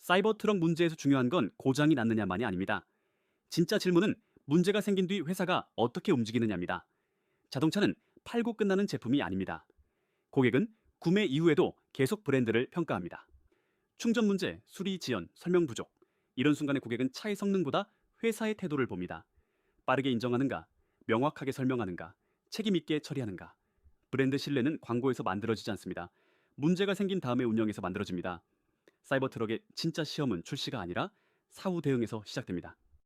사이버 트럭 문제에서 중요한 건 고장이 났느냐만이 아닙니다. 진짜 질문은 문제가 생긴 뒤 회사가 어떻게 움직이느냐입니다. 자동차는 팔고 끝나는 제품이 아닙니다. 고객은 구매 이후에도 계속 브랜드를 평가합니다. 충전 문제, 수리 지연, 설명 부족. 이런 순간에 고객은 차의 성능보다 회사의 태도를 봅니다. 빠르게 인정하는가, 명확하게 설명하는가, 책임 있게 처리하는가. 브랜드 신뢰는 광고에서 만들어지지 않습니다. 문제가 생긴 다음에 운영에서 만들어집니다. 사이버 트럭의 진짜 시험은 출시가 아니라 사후 대응에서 시작됩니다.